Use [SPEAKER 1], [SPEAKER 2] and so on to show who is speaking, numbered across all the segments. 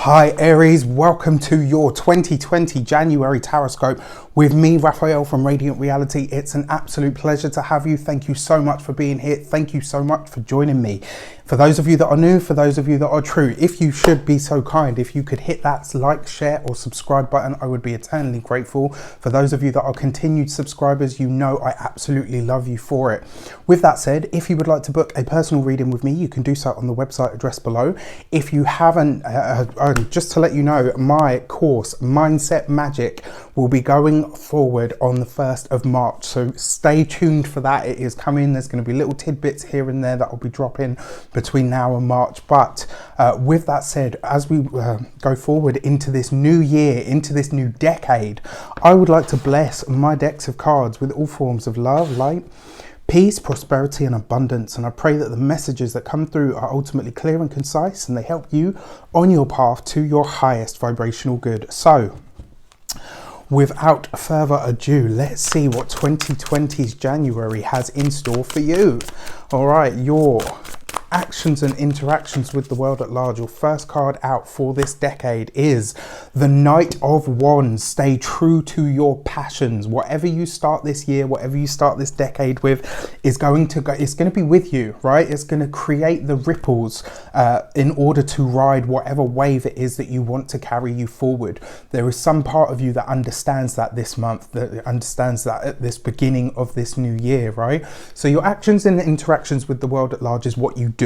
[SPEAKER 1] Hi Aries, welcome to your 2020 January Taroscope with me, Raphael from Reydiant Reality. It's an absolute pleasure to have you. Thank you so much for being here. Thank you so much for joining me. For those of you that are new, for those of you that are true, if you should be so kind, if you could hit that like, share or subscribe button, I would be eternally grateful. For those of you that are continued subscribers, you know I absolutely love you for it. With that said, if you would like to book a personal reading with me, you can do so on the website address below. If you haven't, just to let you know, my course, Mindset Magic, will be going forward on the 1st of March. So stay tuned for that. It is coming. There's going to be little tidbits here and there that I'll be dropping between now and March. But with that said, as we go forward into this new year, into this new decade, I would like to bless my decks of cards with all forms of love, light, peace, prosperity and abundance. And I pray that the messages that come through are ultimately clear and concise and they help you on your path to your highest vibrational good. So without further ado, let's see what 2020's January has in store for you. All right, your actions and interactions with the world at large. Your first card out for this decade is the Knight of Wands. Stay true to your passions. Whatever you start this year, whatever you start this decade with, is going to go. It's going to be with you, right? It's going to create the ripples in order to ride whatever wave it is that you want to carry you forward. There is some part of you that understands that this month, that understands that at this beginning of this new year, right? So your actions and interactions with the world at large is what you do.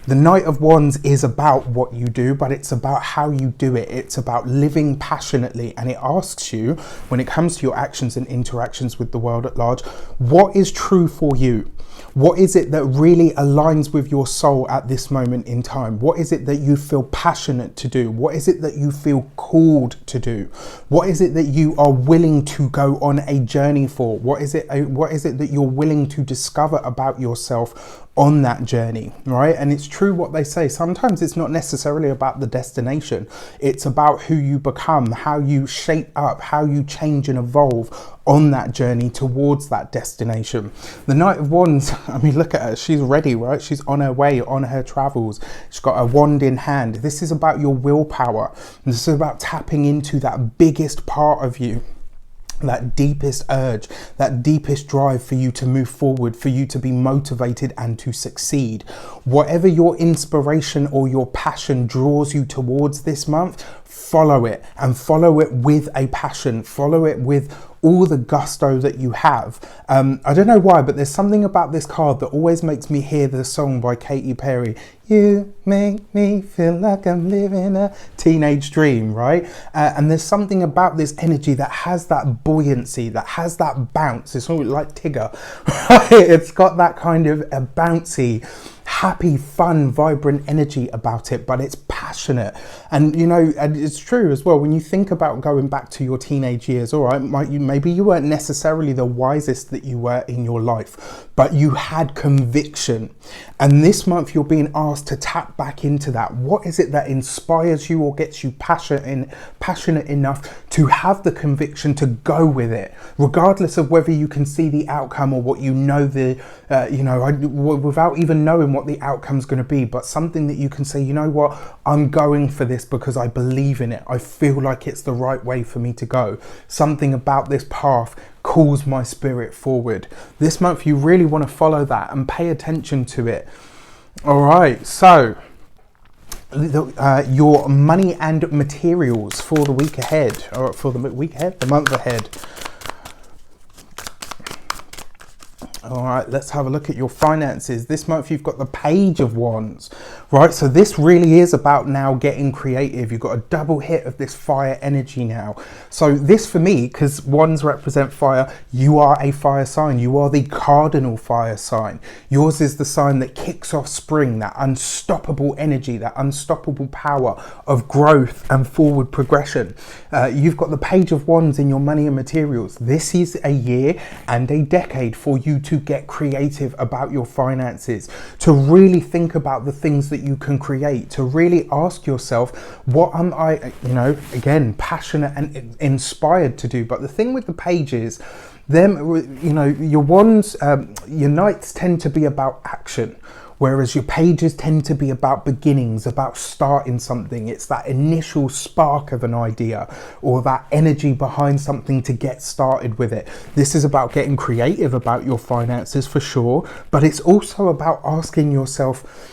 [SPEAKER 1] The Knight of Wands is about what you do, but it's about how you do it. It's about living passionately, and it asks you, when it comes to your actions and interactions with the world at large, what is true for you? What is it that really aligns with your soul at this moment in time? What is it that you feel passionate to do? What is it that you feel called to do? What is it that you are willing to go on a journey for? What is it that you're willing to discover about yourself on that journey, right? And it's true what they say. Sometimes it's not necessarily about the destination. It's about who you become, how you shape up, how you change and evolve on that journey towards that destination. The Knight of Wands, I mean, look at her. She's ready, right? She's on her way, on her travels. She's got a wand in hand. This is about your willpower. This is about tapping into that biggest part of you, that deepest urge, that deepest drive for you to move forward, for you to be motivated and to succeed. Whatever your inspiration or your passion draws you towards this month, follow it, and follow it with a passion. Follow it with all the gusto that you have. I don't know why, but there's something about this card that always makes me hear the song by Katy Perry. You make me feel like I'm living a teenage dream, right? And there's something about this energy that has that buoyancy, that has that bounce. It's all like Tigger, right? It's got that kind of a bouncy, happy, fun, vibrant energy about it, but it's passionate. And you know, and it's true as well, when you think about going back to your teenage years, all right, maybe you weren't necessarily the wisest that you were in your life, but you had conviction. And this month you're being asked to tap back into that. What is it that inspires you or gets you passionate enough to have the conviction to go with it, regardless of whether you can see the outcome or what you know without even knowing what the outcome's going to be, but something that you can say, you know what, I'm going for this because I believe in it. I feel like it's the right way for me to go. Something about this path calls my spirit forward. This month you really want to follow that and pay attention to it. All right, so your money and materials for the week ahead, or for the month ahead. All right, let's have a look at your finances. This month you've got the Page of Wands, right? So this really is about now getting creative. You've got a double hit of this fire energy now. So this for me, because wands represent fire, you are a fire sign. You are the cardinal fire sign. Yours is the sign that kicks off spring, that unstoppable energy, that unstoppable power of growth and forward progression. You've got the Page of Wands in your money and materials. This is a year and a decade for you to get creative about your finances, to really think about the things that you can create, to really ask yourself, what am I, again, passionate and inspired to do? But the thing with the pages, your wands, your knights tend to be about action. Whereas your pages tend to be about beginnings, about starting something. It's that initial spark of an idea or that energy behind something to get started with it. This is about getting creative about your finances for sure, but it's also about asking yourself,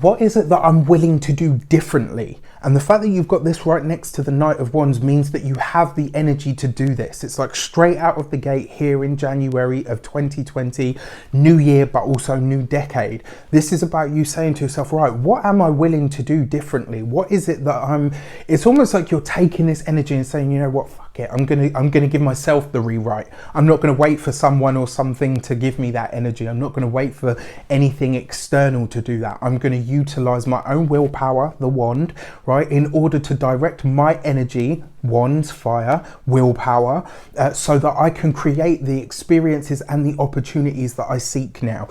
[SPEAKER 1] what is it that I'm willing to do differently? And the fact that you've got this right next to the Knight of Wands means that you have the energy to do this. It's like straight out of the gate here in January of 2020, new year, but also new decade. This is about you saying to yourself, right, what am I willing to do differently? What is it that it's almost like you're taking this energy and saying, you know what, fuck it. I'm gonna give myself the rewrite. I'm not gonna wait for someone or something to give me that energy. I'm not gonna wait for anything external to do that. I'm gonna utilize my own willpower, the wand, right, in order to direct my energy, wands, fire, willpower, so that I can create the experiences and the opportunities that I seek now.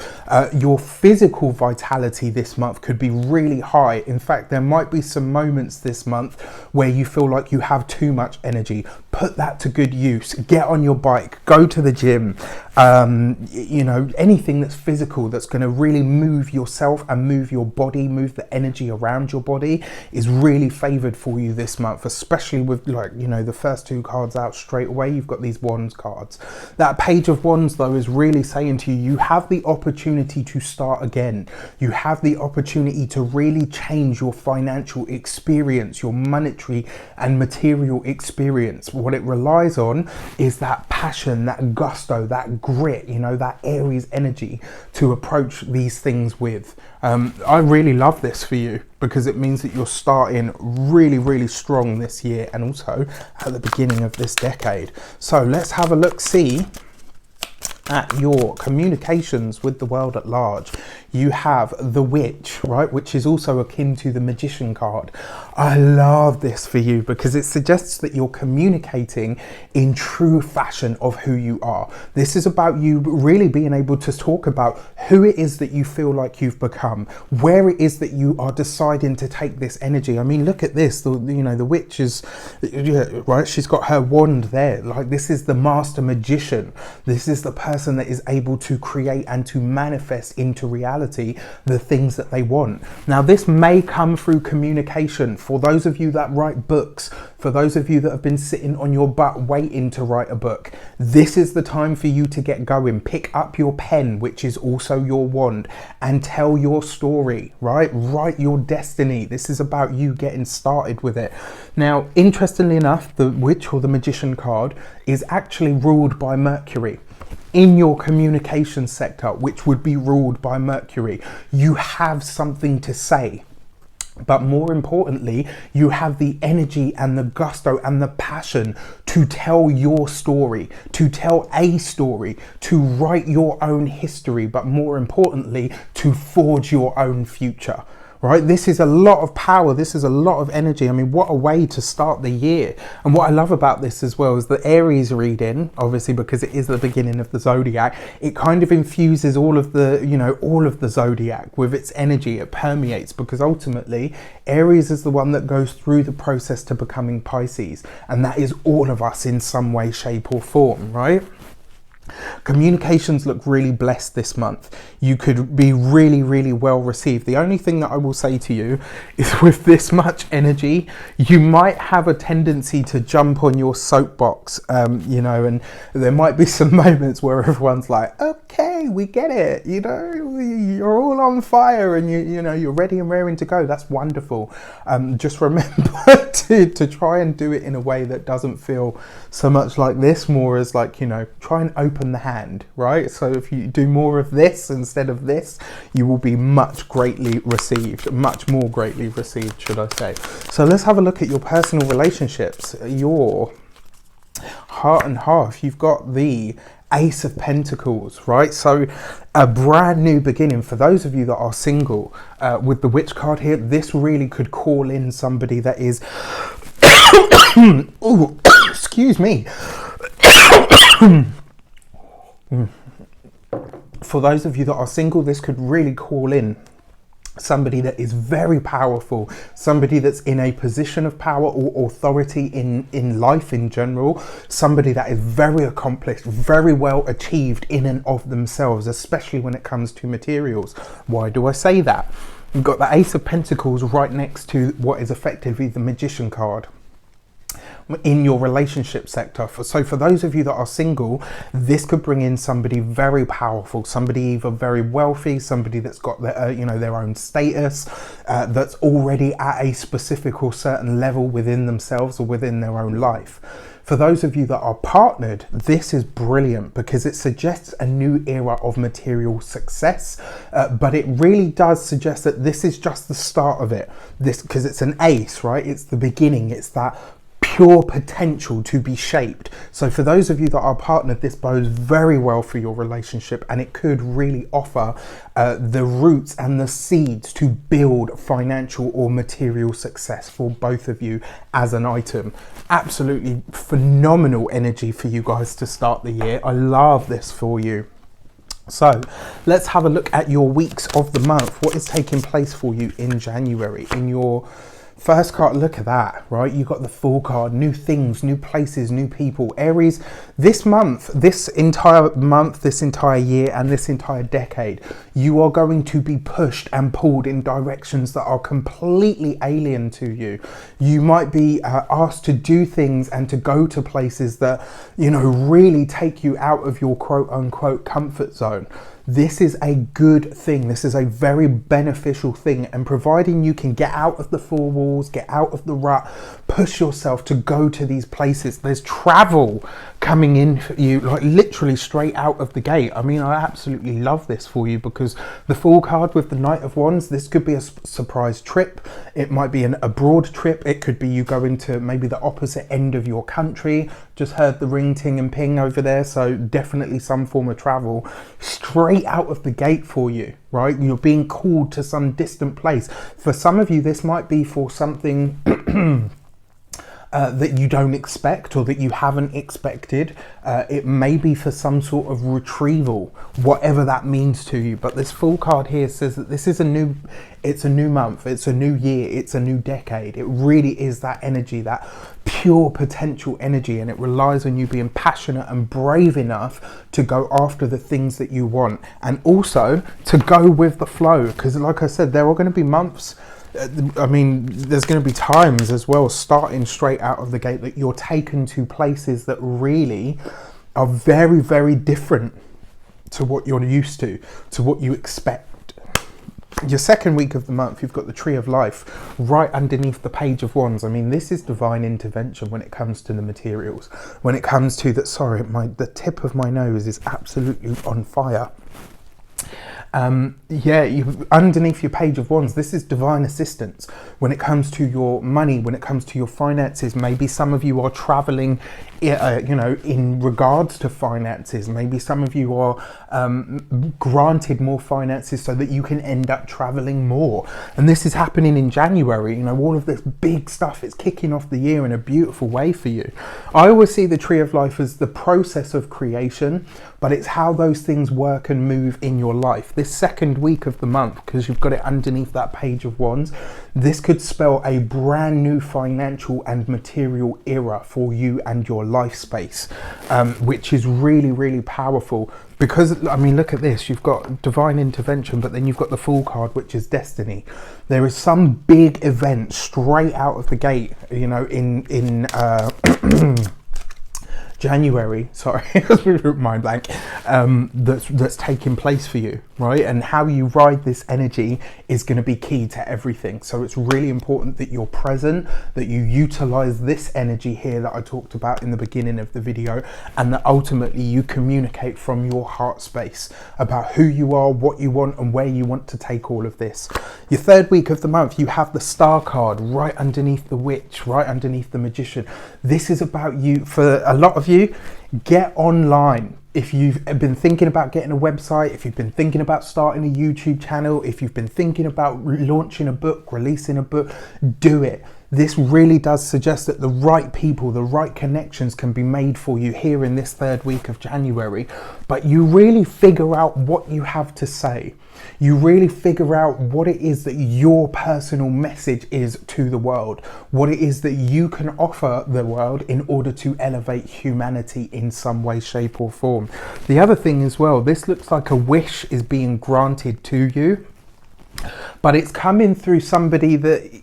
[SPEAKER 1] Your physical vitality this month could be really high. In fact, there might be some moments this month where you feel like you have too much energy. Put that to good use. Get on your bike, go to the gym, you know, anything that's physical that's going to really move yourself and move your body, move the energy around your body is really favored for you this month, especially with, like, you know, the first two cards out straight away. You've got these wands cards. That page of wands though is really saying to you, you have the opportunity to start again. You have the opportunity to really change your financial experience, your monetary and material experience. What it relies on is that passion, that gusto, that grit, you know, that Aries energy to approach these things with. I really love this for you because it means that you're starting really, really strong this year and also at the beginning of this decade. So let's have a look, see at your communications with the world at large. You have the Witch, right, which is also akin to the Magician card. I love this for you because it suggests that you're communicating in true fashion of who you are. This is about you really being able to talk about who it is that you feel like you've become, where it is that you are deciding to take this energy. I mean, look at this, you know, the Witch is, right, she's got her wand there. Like, this is the master magician. This is the person that is able to create and to manifest into reality the things that they want. Now, this may come through communication. For those of you that write books, for those of you that have been sitting on your butt waiting to write a book, this is the time for you to get going. Pick up your pen, which is also your wand, and tell your story, right? Write your destiny. This is about you getting started with it. Now, interestingly enough, the Witch or the Magician card is actually ruled by Mercury. In your communication sector, which would be ruled by Mercury, you have something to say. But more importantly, you have the energy and the gusto and the passion to tell your story, to tell a story, to write your own history, but more importantly, to forge your own future. Right, this is a lot of power. This is a lot of energy. I mean, what a way to start the year. And what I love about this as well is the Aries reading, obviously, because it is the beginning of the zodiac, it kind of infuses all of the, you know, all of the zodiac with its energy. It permeates because ultimately Aries is the one that goes through the process to becoming Pisces. And that is all of us in some way, shape or form, right? Communications look really blessed this month. You could be really, really well received. The only thing that I will say to you is with this much energy, you might have a tendency to jump on your soapbox, you know, and there might be some moments where everyone's like, okay, we get it, you know, you're all on fire and you know, you're ready and raring to go. That's wonderful. Just remember to try and do it in a way that doesn't feel so much like this, more as like, you know, try and open the hand, right? So if you do more of this instead of this, you will be much greatly received, much more greatly received, should I say. So let's have a look at your personal relationships, your heart and half. You've got the Ace of Pentacles, right? So a brand new beginning for those of you that are single. With the Witch card here, this really could call in somebody that is oh, excuse me. For those of you that are single, this could really call in somebody that is very powerful, somebody that's in a position of power or authority in life in general, somebody that is very accomplished, very well achieved in and of themselves, especially when it comes to materials. Why do I say that? You've got the Ace of Pentacles right next to what is effectively the Magician card in your relationship sector. So for those of you that are single, this could bring in somebody very powerful, somebody either very wealthy, somebody that's got their their own status, that's already at a specific or certain level within themselves or within their own life. For those of you that are partnered, this is brilliant because it suggests a new era of material success, but it really does suggest that this is just the start of it. This, because it's an ace, right? It's the beginning. It's that pure potential to be shaped. So for those of you that are partnered, this bodes very well for your relationship, and it could really offer the roots and the seeds to build financial or material success for both of you as an item. Absolutely phenomenal energy for you guys to start the year. I love this for you. So let's have a look at your weeks of the month. What is taking place for you in January? In your first card, look at that, right? You got the Fool card, new things, new places, new people. Aries, this month, this entire year, and this entire decade, you are going to be pushed and pulled in directions that are completely alien to you. You might be asked to do things and to go to places that, really take you out of your quote unquote comfort zone. This is a good thing. This is a very beneficial thing. And providing you can get out of the four walls, get out of the rut, push yourself to go to these places. There's travel coming in for you, like literally straight out of the gate. I mean, I absolutely love this for you because the Fool card with the Knight of Wands, this could be a surprise trip. It might be an abroad trip. It could be you going to maybe the opposite end of your country. Just heard the ring, ting and ping over there. So definitely some form of travel straight out of the gate for you, right? You're being called to some distant place. For some of you, this might be for something that you don't expect or that you haven't expected. It may be for some sort of retrieval, whatever that means to you. But this Fool card here says that this is it's a new month, it's a new year, it's a new decade. It really is that energy, that pure potential energy, and it relies on you being passionate and brave enough to go after the things that you want, and also to go with the flow. Because like I said, there are going to be months, there's going to be times as well, starting straight out of the gate, that you're taken to places that really are very, very different to what you're used to what you expect. Your second week of the month, you've got the Tree of Life right underneath the Page of Wands. I mean, this is divine intervention when it comes to the materials. When it comes to that, sorry, the tip of my nose is absolutely on fire. Underneath your Page of Wands, this is divine assistance when it comes to your money, when it comes to your finances. Maybe some of you are traveling, in regards to finances. Maybe some of you are granted more finances so that you can end up traveling more. And this is happening in January. All of this big stuff is kicking off the year in a beautiful way for you. I always see the Tree of Life as the process of creation, but it's how those things work and move in your life. This second week of the month, because you've got it underneath that Page of Wands, this could spell a brand new financial and material era for you and your life space, which is really, really powerful. Because, I mean, look at this. You've got divine intervention, but then you've got the Fool card, which is destiny. There is some big event straight out of the gate, in January, sorry, mind blank, that's taking place for you, right? And how you ride this energy is going to be key to everything. So it's really important that you're present, that you utilize this energy here that I talked about in the beginning of the video, and that ultimately you communicate from your heart space about who you are, what you want, and where you want to take all of this. Your third week of the month, you have the Star card right underneath the Witch, right underneath the Magician. This is about you. For a lot of you, get online. If you've been thinking about getting a website, if you've been thinking about starting a YouTube channel, if you've been thinking about launching a book, releasing a book, do it. this really does suggest that the right people, the right connections can be made for you here in this third week of January. But you really figure out what you have to say. You really figure out what it is that your personal message is to the world, what it is that you can offer the world in order to elevate humanity in some way, shape or form. The other thing as well, this looks like a wish is being granted to you, but it's coming through somebody that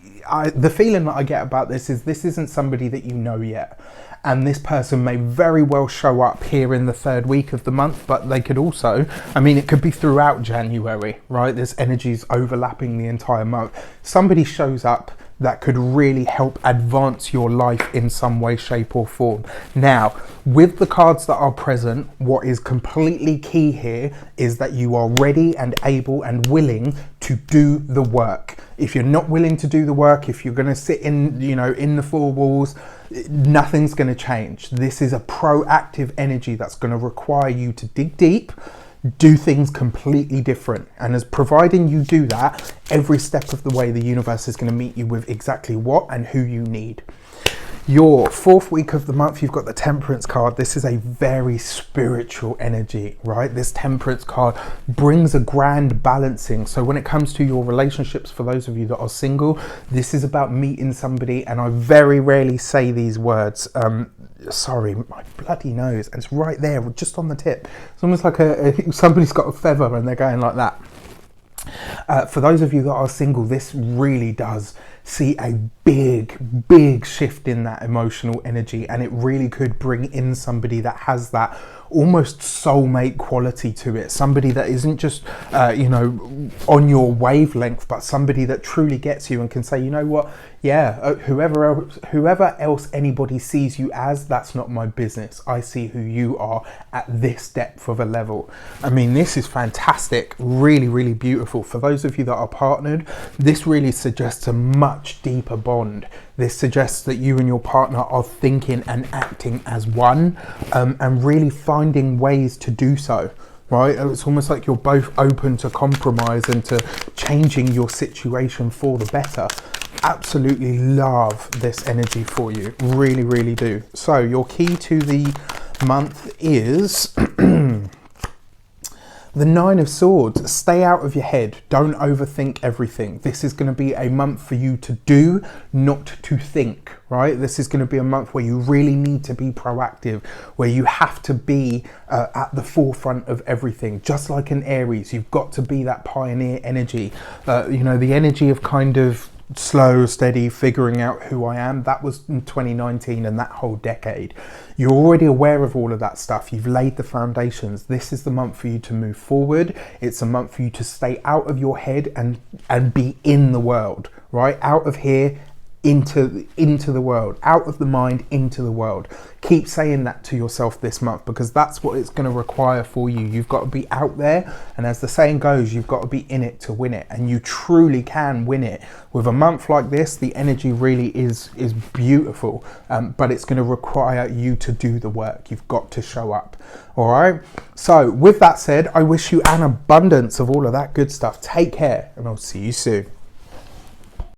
[SPEAKER 1] the feeling that I get about this isn't somebody that you know yet. And this person may very well show up here in the third week of the month, but they could also, I mean, it could be throughout January, right? There's energies overlapping the entire month. Somebody shows up that could really help advance your life in some way, shape or form. Now, with the cards that are present, what is completely key here is that you are ready and able and willing to do the work. If you're not willing to do the work, if you're going to sit in, in the four walls, nothing's going to change. This is a proactive energy that's going to require you to dig deep, do things completely different. And as providing you do that, every step of the way, the universe is going to meet you with exactly what and who you need. Your fourth week of the month, you've got the Temperance card. This is a very spiritual energy, right? This Temperance card brings a grand balancing. So when it comes to your relationships, for those of you that are single, this is about meeting somebody. And I very rarely say these words. Sorry, my bloody nose. And it's right there, just on the tip. It's almost like somebody's got a feather and they're going like that. For those of you that are single, this really does see a big shift in that emotional energy, and it really could bring in somebody that has that almost soulmate quality to it, somebody that isn't just on your wavelength, but somebody that truly gets you and can say, you know what, whoever else anybody sees you as, that's not my business. I see who you are at this depth of a level. I mean, this is fantastic, really beautiful. For those of you that are partnered, this really suggests a much deeper bond. This suggests that you and your partner are thinking and acting as one, and really finding ways to do so, right? It's almost like you're both open to compromise and to changing your situation for the better. Absolutely love this energy for you, really do. So your key to the month is the Nine of Swords. Stay out of your head. Don't overthink everything. This is going to be a month for you to do, not to think, right? This is going to be a month where you really need to be proactive, where you have to be at the forefront of everything. Just like an Aries, you've got to be that pioneer energy. The energy of kind of slow, steady, figuring out who I am. That was in 2019 and that whole decade. You're already aware of all of that stuff. You've laid the foundations. This is the month for you to move forward. It's a month for you to stay out of your head and be in the world, right? Out of here, into the world, out of the mind, into the world. Keep saying that to yourself this month, because that's what it's going to require for you. You've got to be out there, and as the saying goes, you've got to be in it to win it, and you truly can win it. With a month like this, the energy really is beautiful, but it's going to require you to do the work. You've got to show up. All right, so with that said, I wish you an abundance of all of that good stuff. Take care, and I'll see you soon.